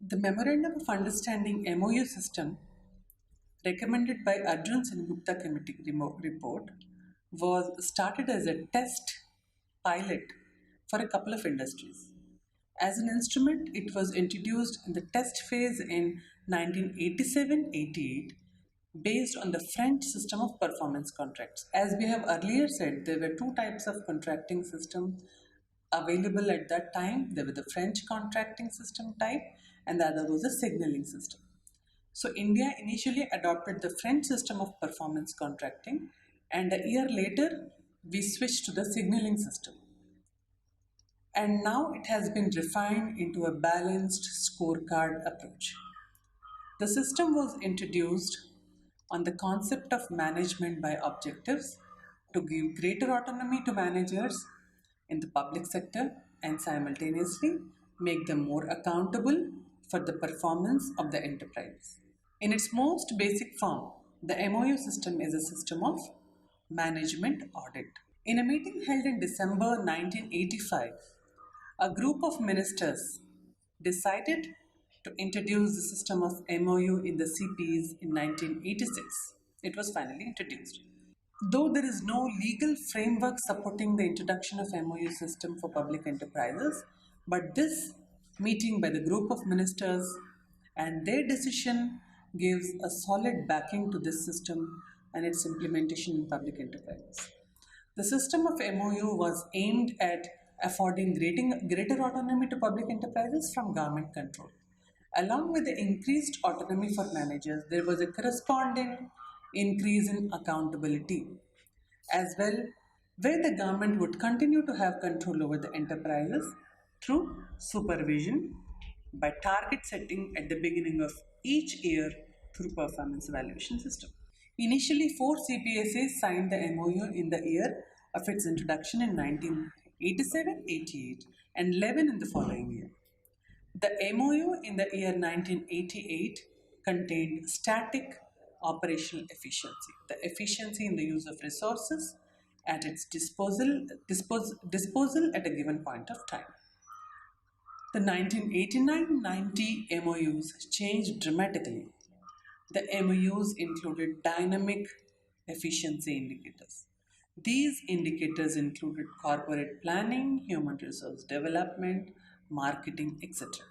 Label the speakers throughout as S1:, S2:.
S1: The Memorandum of Understanding MoU system recommended by Arjun Sengupta Committee report was started as a test pilot for a couple of industries. As an instrument, it was introduced in the test phase in 1987-88 based on the French system of performance contracts. As we have earlier said, there were two types of contracting systems available at that time. There was the French contracting system type and the other was a signaling system. So India initially adopted the French system of performance contracting and a year later we switched to the signaling system. And now it has been refined into a balanced scorecard approach. The system was introduced on the concept of management by objectives to give greater autonomy to managers in the public sector and simultaneously make them more accountable for the performance of the enterprise. In its most basic form, the MoU system is a system of management audit. In a meeting held in December 1985, a group of ministers decided to introduce the system of MoU in the CPs in 1986. It was finally introduced. Though there is no legal framework supporting the introduction of MoU system for public enterprises, but this meeting by the group of ministers and their decision gives a solid backing to this system and its implementation in public enterprises. The system of MoU was aimed at affording greater autonomy to public enterprises from government control. Along with the increased autonomy for managers, there was a corresponding increase in accountability as well, where the government would continue to have control over the enterprises through supervision by target setting at the beginning of each year through performance evaluation system. Initially, 4 CPSAs signed the MoU in the year of its introduction in 1987-88 and 11 in the following year. The MoU in the year 1988 contained static operational efficiency, the efficiency in the use of resources at its disposal at a given point of time. The 1989-90 MoUs changed dramatically. The MoUs included dynamic efficiency indicators. These indicators included corporate planning, human resource development, marketing, etc.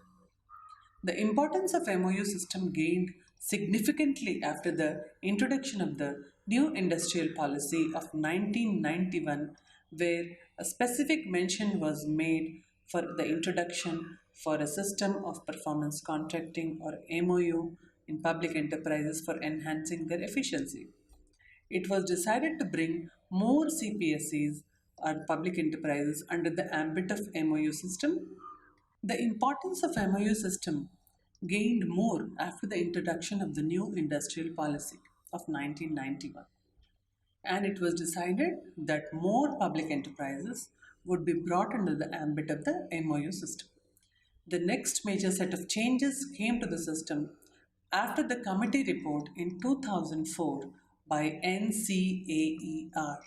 S1: The importance of MoU system gained significantly after the introduction of the new industrial policy of 1991, where a specific mention was made for the introduction for a system of performance contracting or MoU in public enterprises for enhancing their efficiency. It was decided to bring more CPSEs or public enterprises under the ambit of MoU system. The importance of MoU system gained more after the introduction of the new industrial policy of 1991, and it was decided that more public enterprises would be brought under the ambit of the MoU system. The next major set of changes came to the system after the committee report in 2004 by NCAER.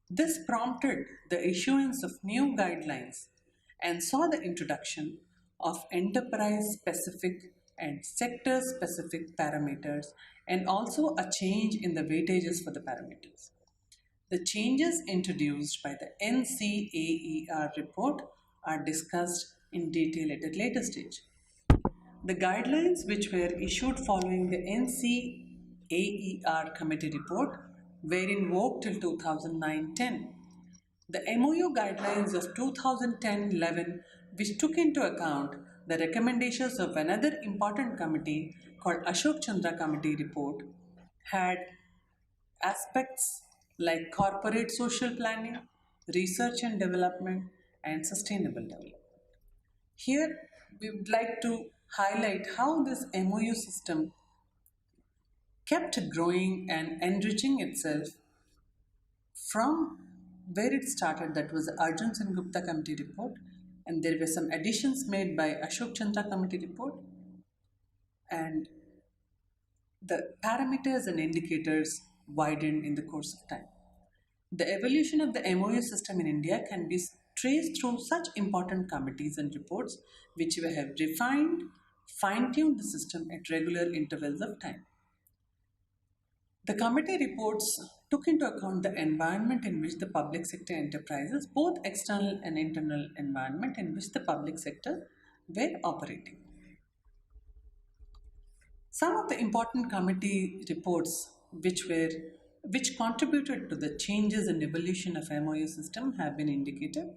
S1: This prompted the issuance of new guidelines and saw the introduction of enterprise-specific and sector-specific parameters and also a change in the weightages for the parameters. The changes introduced by the NCAER report are discussed in detail at a later stage. The guidelines which were issued following the NCAER committee report were invoked till 2009-10. The MoU guidelines of 2010-11, which took into account the recommendations of another important committee called Ashok Chandra Committee report, had aspects like corporate social planning, research and development, and sustainable development. Here, we would like to highlight how this MoU system kept growing and enriching itself from where it started, that was the Arjun Sengupta Committee report, and there were some additions made by Ashok Chandra Committee report, and the parameters and indicators widened in the course of time. The evolution of the MoU system in India can be traced through such important committees and reports which we have refined fine-tune the system at regular intervals of time. The committee reports took into account the environment in which the public sector enterprises, both external and internal environment in which the public sector were operating. Some of the important committee reports which contributed to the changes and evolution of MOU system have been indicated.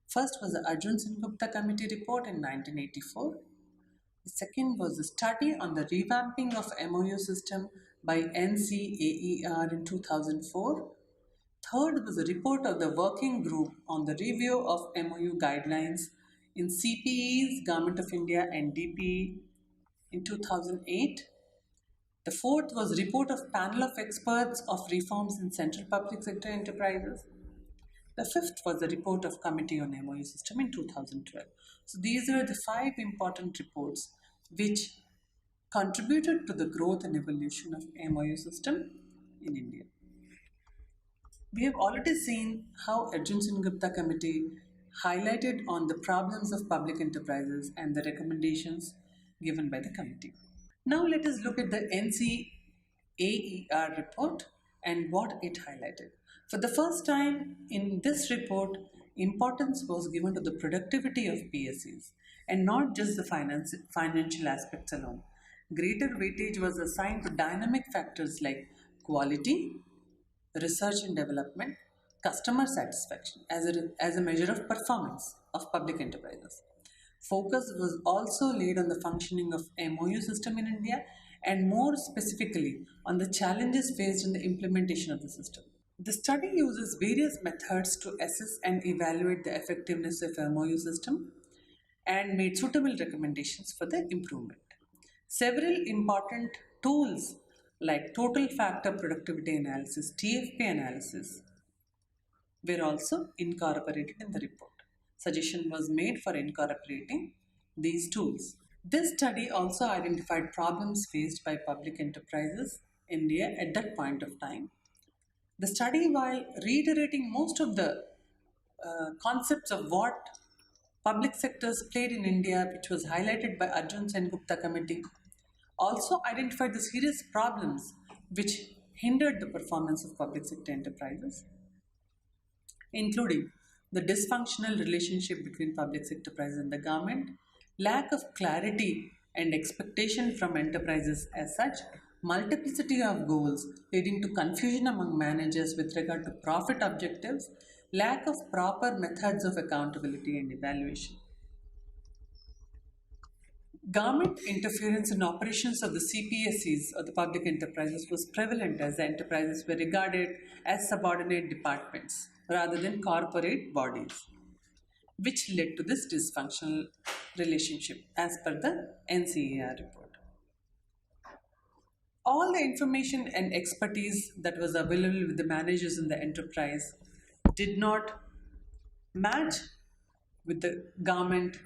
S1: First was the Arjun Singh Gupta Committee report in 1984. The second was a study on the revamping of MOU system by NCAER in 2004. Third was a report of the working group on the review of MOU guidelines in CPEs, Government of India and DPE in 2008. The fourth was a report of panel of experts of reforms in central public sector enterprises. The fifth was the report of Committee on MOU System in 2012. So these were the 5 important reports which contributed to the growth and evolution of MOU system in India. We have already seen how Arjun Singh Gupta Committee highlighted on the problems of public enterprises and the recommendations given by the committee. Now let us look at the NCAER report and what it highlighted. For the first time in this report, importance was given to the productivity of PSCs and not just the financial aspects alone. Greater weightage was assigned to dynamic factors like quality, research and development, customer satisfaction as a measure of performance of public enterprises. Focus was also laid on the functioning of MOU system in India and more specifically on the challenges faced in the implementation of the system. The study uses various methods to assess and evaluate the effectiveness of MOU system and made suitable recommendations for the improvement. Several important tools like total factor productivity analysis, TFP analysis, were also incorporated in the report. Suggestion was made for incorporating these tools. This study also identified problems faced by public enterprises in India at that point of time. The study, while reiterating most of the concepts of what public sectors played in India, which was highlighted by Arjun Sen Gupta Committee, also identified the serious problems which hindered the performance of public sector enterprises, including the dysfunctional relationship between public sector enterprises and the government, lack of clarity and expectation from enterprises as such, multiplicity of goals leading to confusion among managers with regard to profit objectives, lack of proper methods of accountability and evaluation. Government interference in operations of the CPSEs or the public enterprises was prevalent as the enterprises were regarded as subordinate departments rather than corporate bodies, which led to this dysfunctional relationship as per the NCAR report. All the information and expertise that was available with the managers in the enterprise did not match with the government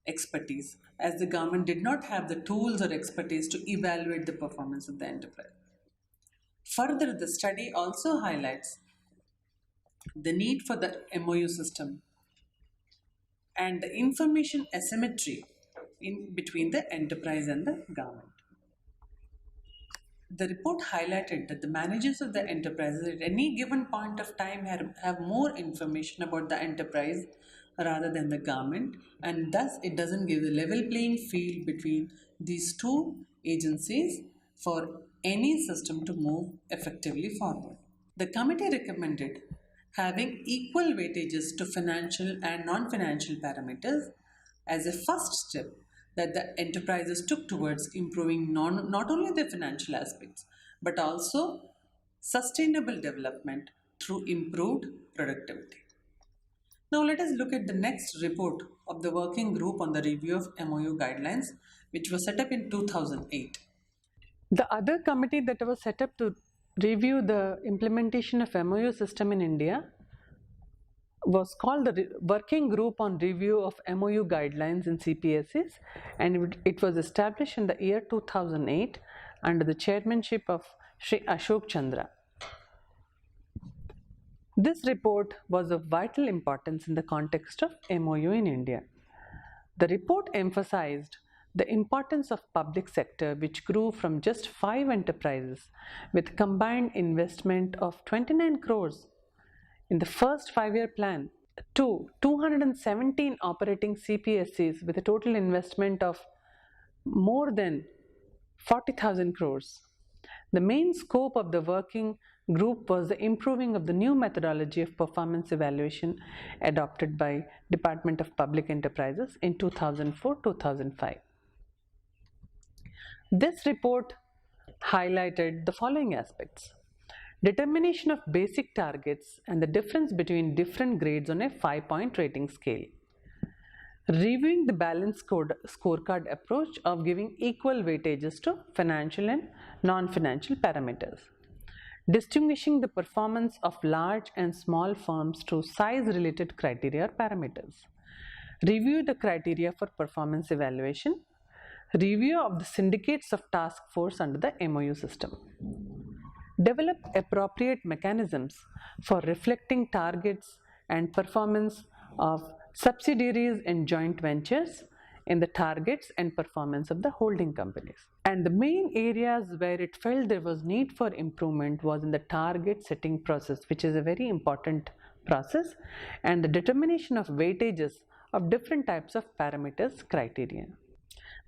S1: expertise, as the government did not have the tools or expertise to evaluate the performance of the enterprise. Further, the study also highlights the need for the MOU system and the information asymmetry in between the enterprise and the government. The report highlighted that the managers of the enterprises at any given point of time have more information about the enterprise rather than the government, and thus it doesn't give the level playing field between these two agencies for any system to move effectively forward. The committee recommended having equal weightages to financial and non-financial parameters as a first step that the enterprises took towards improving not only the financial aspects but also sustainable development through improved productivity. Now let us look at the next report of the working group on the review of MOU guidelines, which was set up in 2008. The other committee that was set up to review the implementation of MOU system in India was called the Working Group on Review of MOU Guidelines in CPSEs, and it was established in the year 2008 under the chairmanship of Sri Ashok Chandra. This report was of vital importance in the context of MOU in India. The report emphasized the importance of public sector, which grew from just 5 enterprises with combined investment of 29 crores in the first 5-year plan to 217 operating CPSCs with a total investment of more than 40,000 crores. The main scope of the working group was the improving of the new methodology of performance evaluation adopted by Department of Public Enterprises in 2004-2005. This report highlighted the following aspects: determination of basic targets and the difference between different grades on a 5-point rating scale, reviewing the balanced scorecard approach of giving equal weightages to financial and non-financial parameters, distinguishing the performance of large and small firms through size-related criteria or parameters, review the criteria for performance evaluation, review of the syndicates of task force under the MoU system, develop appropriate mechanisms for reflecting targets and performance of subsidiaries and joint ventures in the targets and performance of the holding companies. And the main areas where it felt there was need for improvement was in the target setting process, which is a very important process, and the determination of weightages of different types of parameters criteria.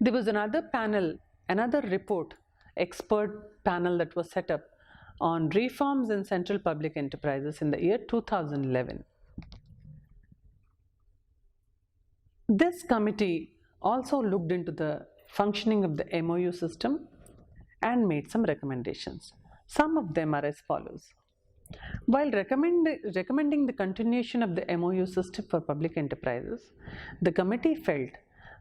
S1: There was another report, expert panel that was set up on reforms in central public enterprises in the year 2011. This committee also looked into the functioning of the MoU system and made some recommendations. Some of them are as follows. While recommending the continuation of the MoU system for public enterprises, the committee felt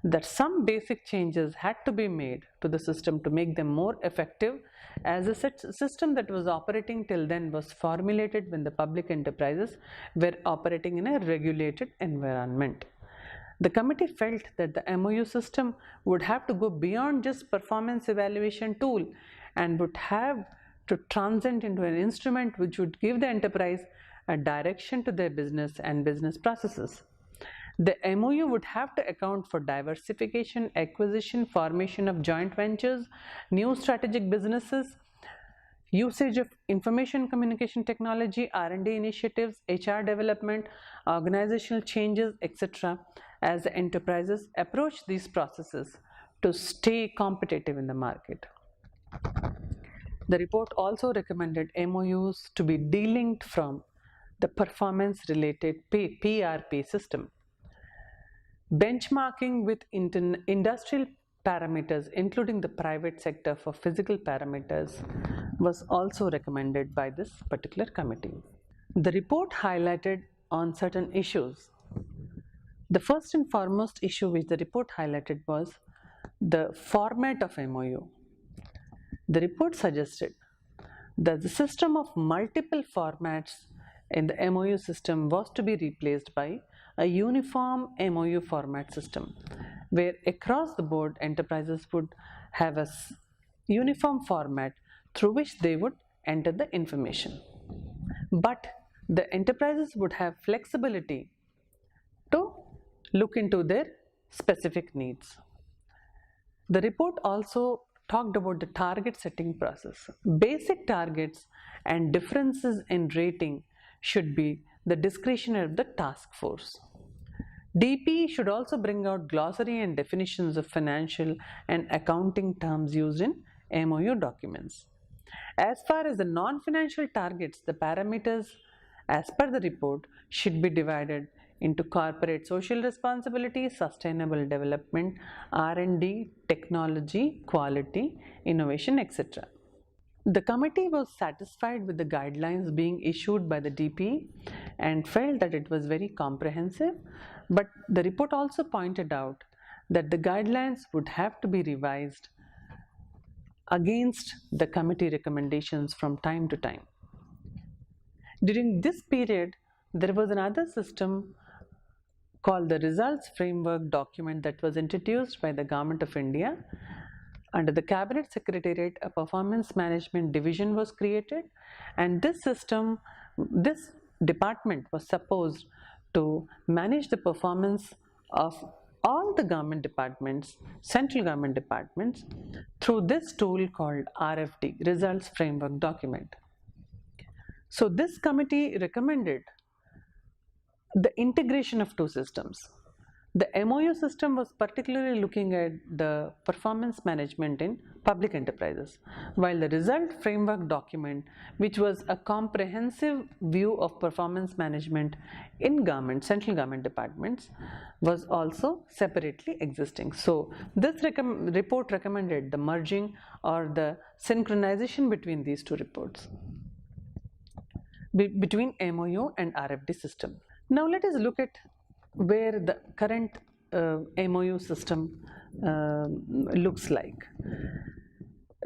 S1: that some basic changes had to be made to the system to make them more effective, as a system that was operating till then was formulated when the public enterprises were operating in a regulated environment. The committee felt that the MoU system would have to go beyond just performance evaluation tool and would have to transcend into an instrument which would give the enterprise a direction to their business and business processes. The MoU would have to account for diversification, acquisition, formation of joint ventures, new strategic businesses, usage of information communication technology, R&D initiatives, HR development, organizational changes, etc. as the enterprises approach these processes to stay competitive in the market. The report also recommended MoUs to be delinked from the performance-related PRP system. Benchmarking with industrial parameters, including the private sector for physical parameters, was also recommended by this particular committee. The report highlighted on certain issues. The first and foremost issue which the report highlighted was the format of MoU. The report suggested that the system of multiple formats in the MoU system was to be replaced by a uniform MoU format system, where across the board enterprises would have a uniform format through which they would enter the information. But the enterprises would have flexibility to look into their specific needs. The report also talked about the target setting process. Basic targets and differences in rating should be the discretion of the task force. DP should also bring out glossary and definitions of financial and accounting terms used in MoU documents. As far as the non-financial targets, the parameters as per the report should be divided into corporate social responsibility, sustainable development, R&D, technology, quality, innovation, etc. The committee was satisfied with the guidelines being issued by the DP and felt that it was very comprehensive, but the report also pointed out that the guidelines would have to be revised against the committee recommendations from time to time. During this period, there was another system called the Results Framework document that was introduced by the Government of India. Under the Cabinet Secretariat, a performance management division was created, and this department was supposed to manage the performance of all the government departments, central government departments, through this tool called RFD, Results Framework Document. So this committee recommended the integration of two systems. The MoU system was particularly looking at the performance management in public enterprises, while the result framework document, which was a comprehensive view of performance management in government, central government departments, was also separately existing. So this report recommended the merging or the synchronization between these two reports, between MoU and RFD system. Now let us look at where the current MoU system looks like.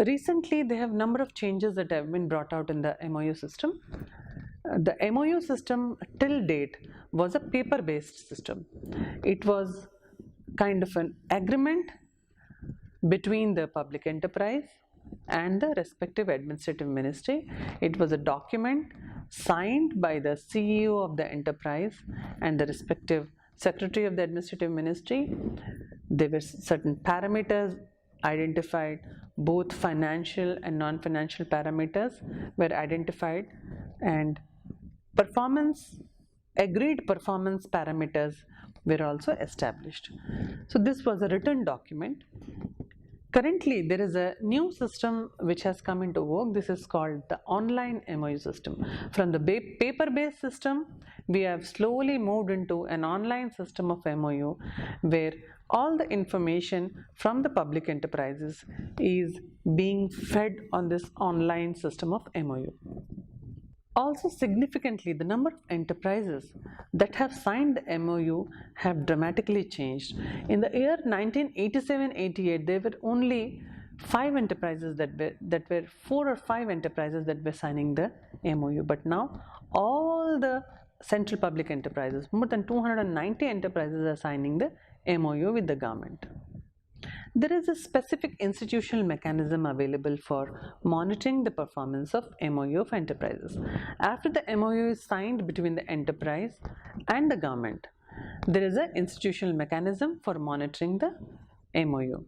S1: Recently, they have number of changes that have been brought out in the MoU system. The MoU system till date was a paper-based system. It was kind of an agreement between the public enterprise and the respective administrative ministry. It was a document signed by the CEO of the enterprise and the respective secretary of the administrative ministry. There were certain parameters identified, both financial and non-financial parameters were identified, and agreed performance parameters were also established. So this was a written document. Currently, there is a new system which has come into vogue. This is called the online MoU system. From the paper-based system, we have slowly moved into an online system of MoU, where all the information from the public enterprises is being fed on this online system of MoU. Also, significantly, the number of enterprises that have signed the MoU have dramatically changed. In the year 1987-88, there were only 5 enterprises that were 4 or 5 enterprises that were signing the MoU. But now, all the central public enterprises, more than 290 enterprises, are signing the MoU with the government. There is a specific institutional mechanism available for monitoring the performance of MoU of enterprises. After the MoU is signed between the enterprise and the government, there is an institutional mechanism for monitoring the MoU.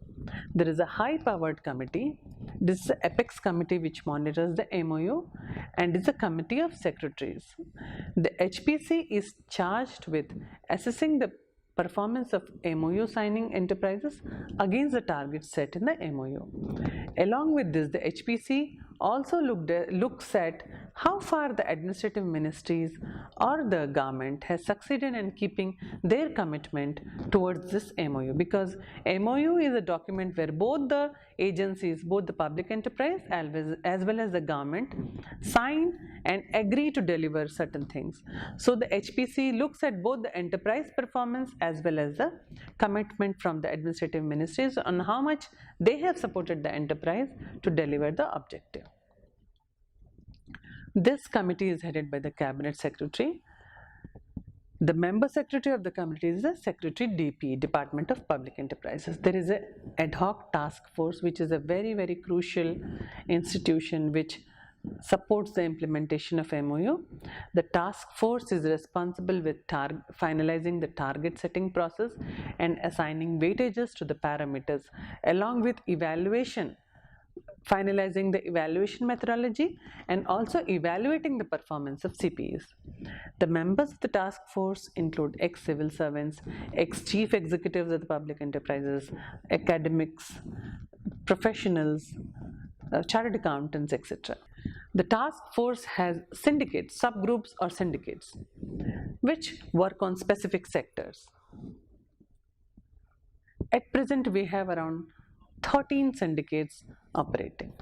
S1: There is a high-powered committee. This is the Apex committee which monitors the MoU, and is a committee of secretaries. The HPC is charged with assessing the performance of MoU signing enterprises against the targets set in the MoU. Along with this, the HPC also looks at how far the administrative ministries or the government has succeeded in keeping their commitment towards this MoU, because MoU is a document where both the agencies, both the public enterprise as well as the government, sign and agree to deliver certain things. So the HPC looks at both the enterprise performance as well as the commitment from the administrative ministries on how much they have supported the enterprise to deliver the objective. This committee is headed by the cabinet secretary. The member secretary of the committee is the Secretary DP, Department of Public Enterprises. There is an ad hoc task force, which is a very, very crucial institution which supports the implementation of MoU. The task force is responsible with finalizing the target setting process and assigning weightages to the parameters, along with finalizing the evaluation methodology and also evaluating the performance of CPEs. The members of the task force include ex-civil servants, ex-chief executives of the public enterprises, academics, professionals, chartered accountants, etc. The task force has syndicates, subgroups or syndicates, which work on specific sectors. At present, we have around 13 syndicates operating.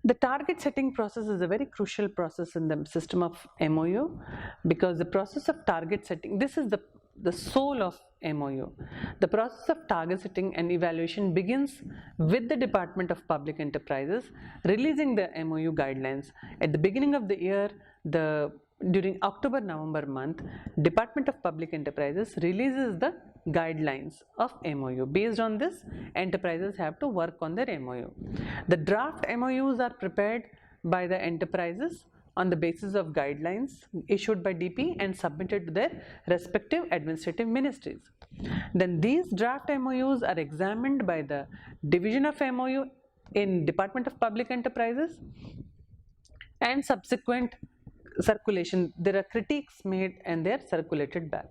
S1: The target setting process is a very crucial process in the system of MoU, because the process of target setting, this is the soul of MoU. The process of target setting and evaluation begins with the Department of Public Enterprises releasing the MoU guidelines. At the beginning of the year, during October-November month, Department of Public Enterprises releases the guidelines of MoU. Based on this, enterprises have to work on their MoU. The draft MoUs are prepared by the enterprises on the basis of guidelines issued by DP and submitted to their respective administrative ministries. Then these draft MOUs are examined by the Division of MOU in Department of Public Enterprises, and subsequent circulation, there are critiques made and they are circulated back.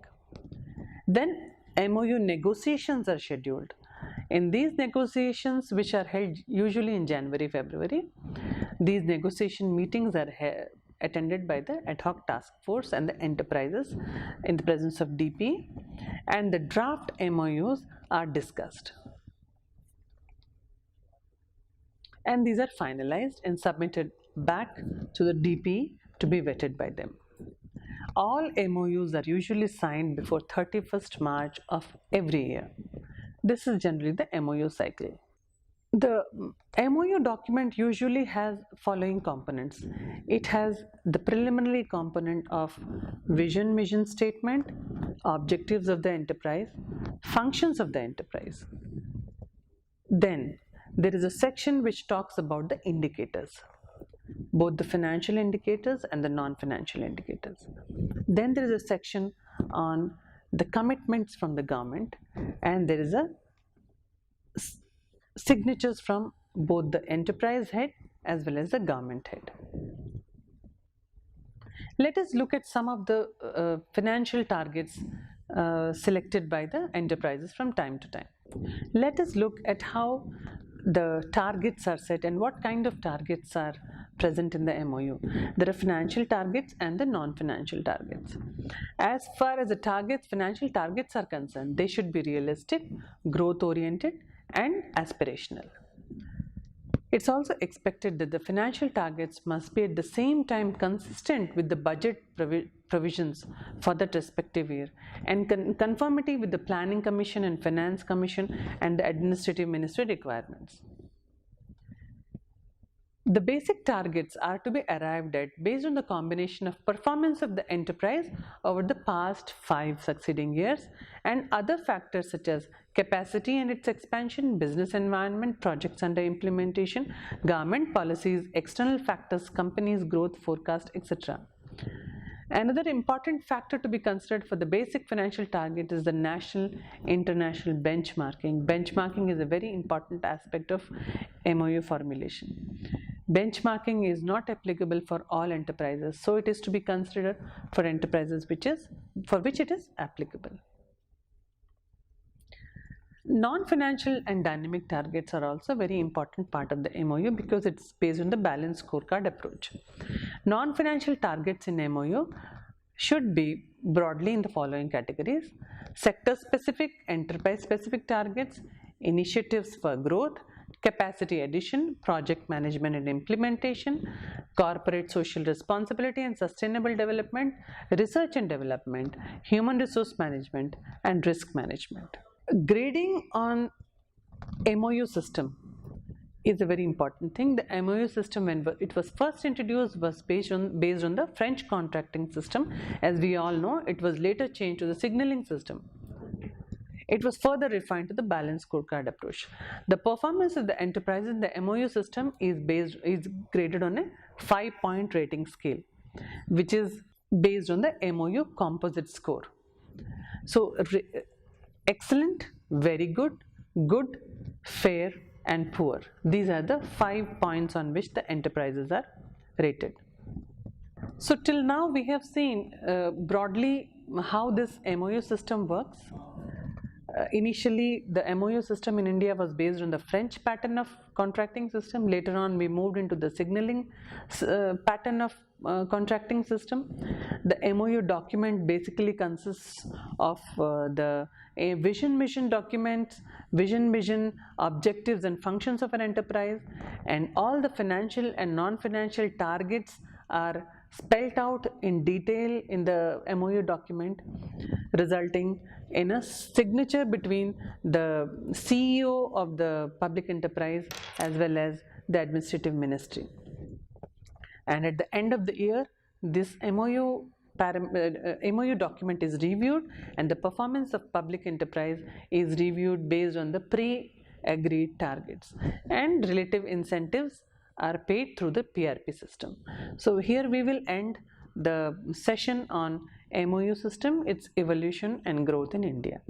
S1: Then MOU negotiations are scheduled. In these negotiations, which are held usually in January, February, these negotiation meetings are attended by the ad hoc task force and the enterprises in the presence of DP, and the draft MOUs are discussed. And these are finalized and submitted back to the DP to be vetted by them. All MOUs are usually signed before 31st March of every year. This is generally the MOU cycle. The MOU document usually has following components. It has the preliminary component of vision, mission statement, objectives of the enterprise, functions of the enterprise. Then there is a section which talks about the indicators, both the financial indicators and the non-financial indicators. Then there is a section on the commitments from the government, and there is a signatures from both the enterprise head as well as the government head. Let us look at some of the financial targets selected by the enterprises from time to time. Let us look at how the targets are set and what kind of targets are present in the MOU. There are financial targets and the non-financial targets. As far as the targets, financial targets are concerned, they should be realistic, growth-oriented, and aspirational. It's also expected that the financial targets must be at the same time consistent with the budget provisions for that respective year and conformity with the Planning Commission and Finance Commission and the Administrative Ministry requirements. The basic targets are to be arrived at based on the combination of performance of the enterprise over the past 5 succeeding years and other factors such as capacity and its expansion, business environment, projects under implementation, government policies, external factors, companies' growth forecast, etc. Another important factor to be considered for the basic financial target is the national international benchmarking. Benchmarking is a very important aspect of MOU formulation. Benchmarking is not applicable for all enterprises, so it is to be considered for enterprises for which it is applicable. Non-financial and dynamic targets are also a very important part of the MOU because it's based on the balanced scorecard approach. Non-financial targets in MOU should be broadly in the following categories: sector-specific, enterprise-specific targets, initiatives for growth, capacity addition, project management and implementation, corporate social responsibility and sustainable development, research and development, human resource management, and risk management. Grading on MOU system is a very important thing. The MOU system, when it was first introduced, was based on the French contracting system. As we all know, it was later changed to the signaling system. It was further refined to the balanced scorecard approach. The performance of the enterprise in the MOU system is graded on a 5-point rating scale, which is based on the MOU composite score. So, excellent, very good, good, fair, and poor. These are the 5 points on which the enterprises are rated. So till now we have seen broadly how this MOU system works. Initially the MOU system in India was based on the French pattern of contracting system. Later on we moved into the signaling pattern of contracting system. The MOU document basically consists of the vision mission documents, vision mission, objectives and functions of an enterprise, and all the financial and non-financial targets are spelled out in detail in the MOU document, resulting in a signature between the CEO of the public enterprise as well as the administrative ministry. And at the end of the year, this MOU document is reviewed and the performance of public enterprise is reviewed based on the pre-agreed targets, and relative incentives are paid through the PRP system. So here we will end the session on MOU system, its evolution and growth in India.